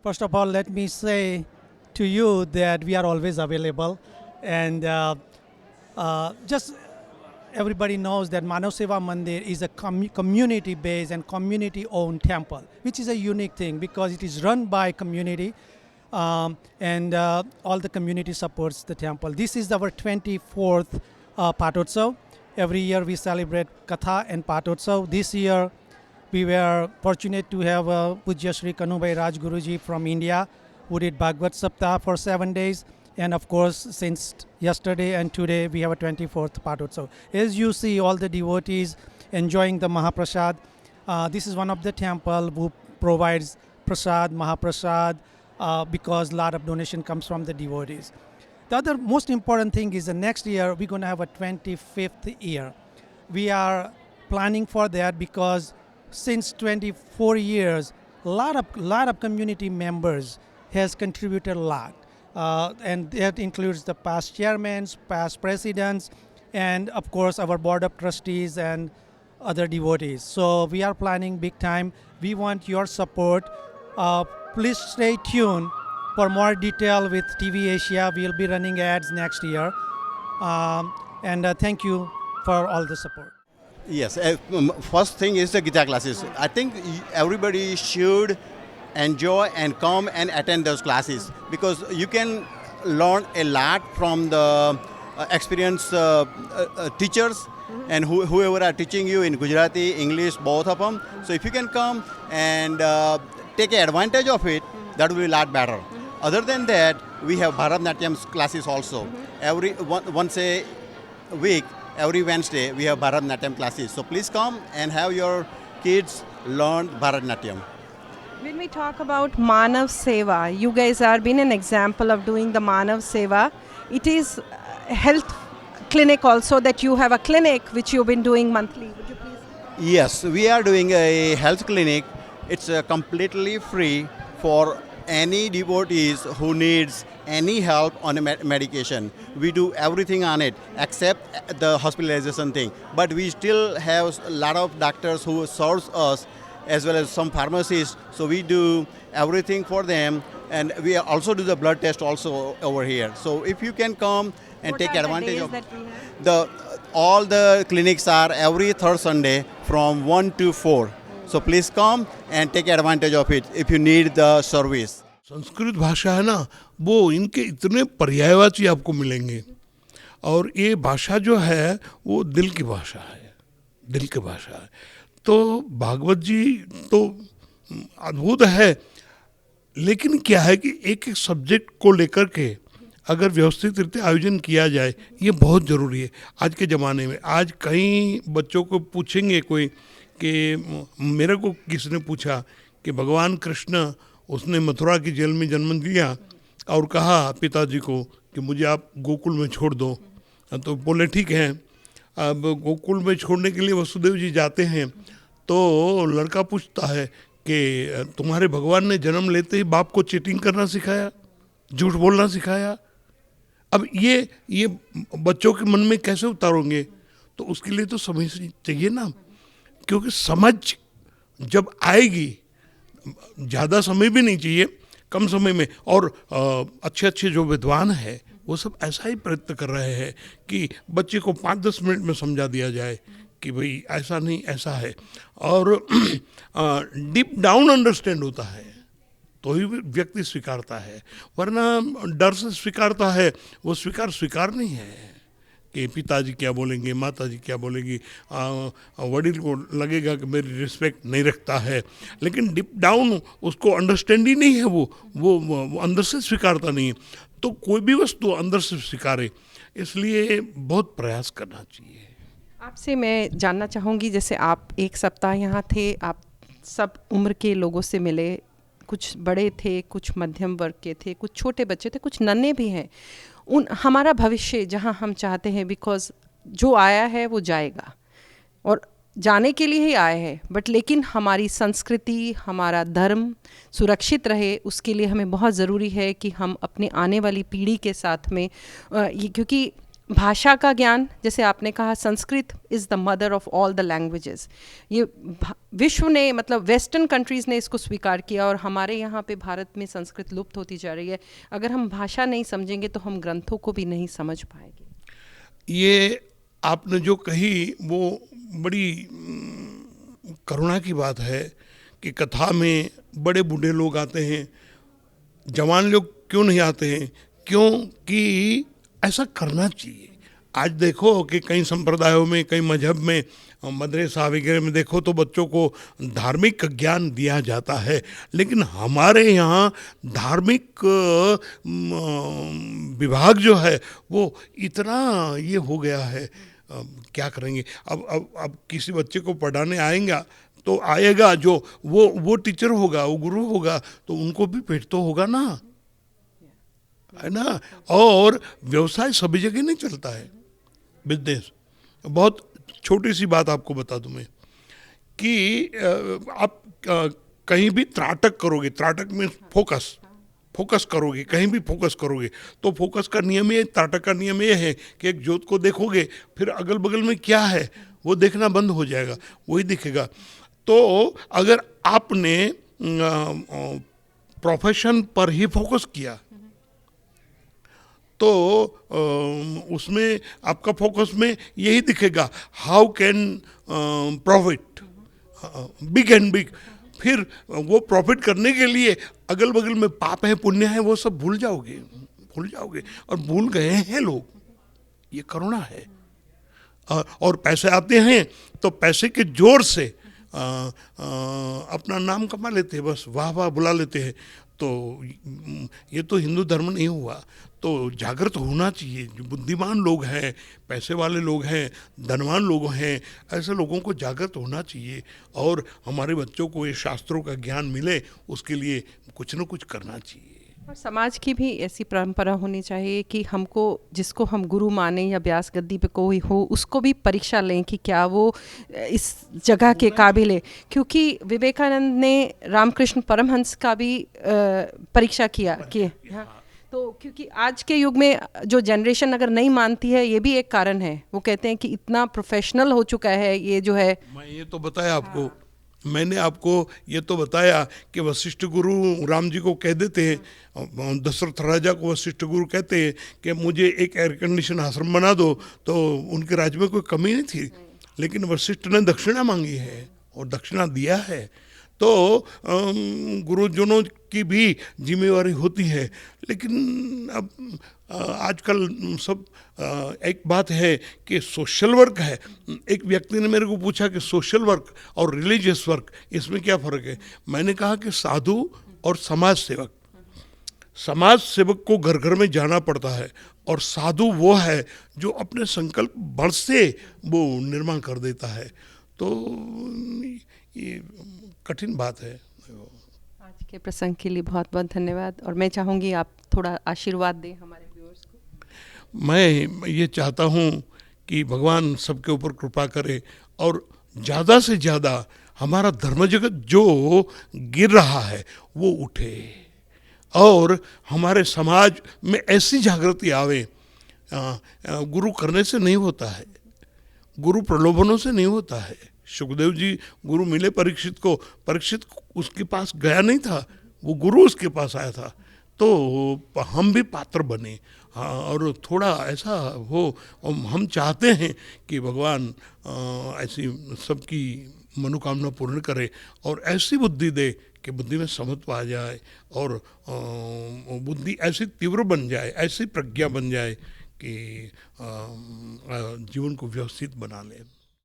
First of all, let me say to you that we are always available, and just everybody knows that Manav Seva Mandir is a community-based and community-owned temple, which is a unique thing because it is run by community, and all the community supports the temple. This is our 24th Patotsav. Every year we celebrate Katha and Patotsav. This year we were fortunate to have Pujya Sri Kanubhai Raj Guruji from India, who did Bhagavad Saptah for 7 days. And of course, since yesterday and today, we have a 24th Patotsav. As you see, all the devotees enjoying the Mahaprasad. This is one of the temple who provides prasad, Mahaprasad, because a lot of donation comes from the devotees. The other most important thing is the next year, we're going to have a 25th year. We are planning for that because since 24 years, a lot of community members has contributed a lot. And that includes the past chairmen, past presidents, and of course our board of trustees and other devotees. So we are planning big time. We want your support. Please stay tuned for more detail with TV Asia. We'll be running ads next year. And thank you for all the support. Yes, first thing is the Gita classes. I think everybody should enjoy and come and attend those classes because you can learn a lot from the experienced teachers and whoever are teaching you in Gujarati, English, both of them. So if you can come and take advantage of it, that will be a lot better. Other than that, we have Bharatnatyam classes also. Once a week, every Wednesday, we have Bharatnatyam classes. So please come and have your kids learn Bharatnatyam. When we talk about Manav Seva, you guys are been an example of doing the Manav Seva. It is a health clinic also that you have a clinic which you've been doing monthly. Would you please? Yes, we are doing a health clinic. It's completely free for any devotees who needs any help on a medication. We do everything on it except the hospitalization thing. But we still have a lot of doctors who serves us as well as some pharmacists. So we do everything for them, and we also do the blood test also over here. So if you can come and What take are the advantage days of that we have? all the clinics are every third Sunday from 1 to 4. So please come and take advantage of it if you need the service. Sanskrit भाषा है ना, वो इनके इतने पर्यायवाची आपको मिलेंगे और ये भाषा जो है वो दिल की भाषा है, दिल की भाषा है. तो भागवत जी तो अद्भुत है, लेकिन क्या है कि एक एक सब्जेक्ट को लेकर के अगर व्यवस्थित रीति आयोजन किया जाए, ये बहुत ज़रूरी है आज के ज़माने में. आज कई बच्चों को पूछेंगे कोई कि मेरे को किसने पूछा कि भगवान कृष्ण उसने मथुरा की जेल में जन्म लिया और कहा पिताजी को कि मुझे आप गोकुल में छोड़ दो. तो बोले ठीक है. अब गोकुल में छोड़ने के लिए वसुदेव जी जाते हैं तो लड़का पूछता है कि तुम्हारे भगवान ने जन्म लेते ही बाप को चीटिंग करना सिखाया, झूठ बोलना सिखाया. अब ये बच्चों के मन में कैसे उतारोगे? तो उसके लिए तो समझ चाहिए ना, क्योंकि समझ जब आएगी, ज़्यादा समय भी नहीं चाहिए, कम समय में. और अच्छे अच्छे जो विद्वान हैं वो सब ऐसा ही प्रयत्न कर रहे हैं कि बच्चे को 5-10 मिनट में समझा दिया जाए कि भाई ऐसा नहीं ऐसा है. और डीप डाउन अंडरस्टैंड होता है तो ही व्यक्ति स्वीकारता है, वरना डर से स्वीकारता है, वो स्वीकार नहीं है कि पिताजी क्या बोलेंगे, माताजी क्या बोलेंगी, वडील को लगेगा कि मेरी रिस्पेक्ट नहीं रखता है. लेकिन डीप डाउन उसको अंडरस्टैंड ही नहीं है, वो अंदर से स्वीकारता नहीं है. तो कोई भी वस्तु अंदर से स्वीकारे, इसलिए बहुत प्रयास करना चाहिए. आपसे मैं जानना चाहूँगी, जैसे आप एक सप्ताह यहाँ थे, आप सब उम्र के लोगों से मिले, कुछ बड़े थे, कुछ मध्यम वर्ग के थे, कुछ छोटे बच्चे थे, कुछ नन्हे भी हैं. हमारा भविष्य जहाँ हम चाहते हैं, बिकॉज जो आया है वो जाएगा और जाने के लिए ही आया है, बट लेकिन हमारी संस्कृति, हमारा धर्म सुरक्षित रहे, उसके लिए हमें बहुत ज़रूरी है कि हम अपने आने वाली पीढ़ी के साथ में क्योंकि भाषा का ज्ञान, जैसे आपने कहा Sanskrit is the mother of all the languages, ये विश्व ने मतलब वेस्टर्न कंट्रीज़ ने इसको स्वीकार किया और हमारे यहाँ पे भारत में संस्कृत लुप्त होती जा रही है। अगर हम भाषा नहीं समझेंगे तो हम ग्रंथों को भी नहीं समझ पाएंगे। ये आपने जो कही वो बड़ी करुणा की बात है कि कथा में बड़े बूढ़े लोग आते हैं, जवान लोग क्यों नहीं आते हैं? क्योंकि ऐसा करना चाहिए। आज देखो कि कई संप्रदायों में, कई मजहब में, मदरसा वगैरह में देखो तो बच्चों को धार्मिक ज्ञान दिया जाता है, लेकिन हमारे यहाँ धार्मिक विभाग जो है वो इतना ये हो गया है, क्या करेंगे? अब किसी बच्चे को पढ़ाने आएगा जो वो टीचर होगा, वो गुरु होगा, तो उनको भी पेट तो होगा ना, है ना। और व्यवसाय सभी जगह नहीं चलता है, बिजनेस। बहुत छोटी सी बात आपको बता दूं मैं कि आप कहीं भी त्राटक करोगे, त्राटक में फोकस करोगे, कहीं भी फोकस करोगे तो फोकस का नियम ये, त्राटक का नियम ये है कि एक ज्योत को देखोगे, फिर अगल बगल में क्या है वो देखना बंद हो जाएगा, वही दिखेगा। तो अगर आपने प्रोफेशन पर ही फोकस किया तो उसमें आपका फोकस में यही दिखेगा, how can profit big and big. फिर वो प्रॉफिट करने के लिए अगल बगल में पाप है, पुण्य है, वो सब भूल जाओगे और भूल गए हैं लोग। ये करुणा है। और पैसे आते हैं तो पैसे के जोर से अपना नाम कमा लेते हैं, बस वाह वाह बुला लेते हैं। तो ये तो हिंदू धर्म नहीं हुआ। तो जागृत होना चाहिए। जो बुद्धिमान लोग हैं, पैसे वाले लोग हैं, धनवान लोग हैं, ऐसे लोगों को जागृत होना चाहिए और हमारे बच्चों को ये शास्त्रों का ज्ञान मिले, उसके लिए कुछ न कुछ करना चाहिए। और समाज की भी ऐसी परंपरा होनी चाहिए कि हमको, जिसको हम गुरु माने या व्यास गद्दी पे कोई हो, उसको भी परीक्षा लें कि क्या वो इस जगह के काबिल है। क्योंकि विवेकानंद ने रामकृष्ण परमहंस का भी परीक्षा किया कि तो क्योंकि आज के युग में जो जनरेशन अगर नहीं मानती है, ये भी एक कारण है। वो कहते हैं कि इतना प्रोफेशनल हो चुका है ये जो है। मैं ये तो बताया आपको, मैंने आपको ये तो बताया कि वशिष्ठ गुरु राम जी को कह देते हैं, दशरथ राजा को वशिष्ठ गुरु कहते हैं कि मुझे एक एयर कंडीशन आश्रम बना दो, तो उनके राज्य में कोई कमी नहीं थी, लेकिन वशिष्ठ ने दक्षिणा मांगी है और दक्षिणा दिया है। तो गुरुजनों की भी जिम्मेवारी होती है। लेकिन अब आजकल सब एक बात है कि सोशल वर्क है। एक व्यक्ति ने मेरे को पूछा कि सोशल वर्क और रिलीजियस वर्क इसमें क्या फ़र्क है। मैंने कहा कि साधु और समाज सेवक को घर घर में जाना पड़ता है, और साधु वो है जो अपने संकल्प बल से वो निर्माण कर देता है। तो ये कठिन बात है। आज के प्रसंग के लिए बहुत बहुत धन्यवाद। और मैं चाहूँगी आप थोड़ा आशीर्वाद दें हमारे व्यूअर्स को। मैं ये चाहता हूँ कि भगवान सबके ऊपर कृपा करे और ज़्यादा से ज़्यादा हमारा धर्म जगत जो गिर रहा है वो उठे और हमारे समाज में ऐसी जागृति आवे। गुरु करने से नहीं होता है, गुरु प्रलोभनों से नहीं होता है। सुखदेव जी गुरु मिले परीक्षित को, परीक्षित उसके पास गया नहीं था, वो गुरु उसके पास आया था। तो हम भी पात्र बने, हाँ, और थोड़ा ऐसा हो। हम चाहते हैं कि भगवान ऐसी सबकी मनोकामना पूर्ण करे और ऐसी बुद्धि दे कि बुद्धि में समत्व आ जाए और बुद्धि ऐसी तीव्र बन जाए, ऐसी प्रज्ञा बन जाए कि जीवन को व्यवस्थित बना ले।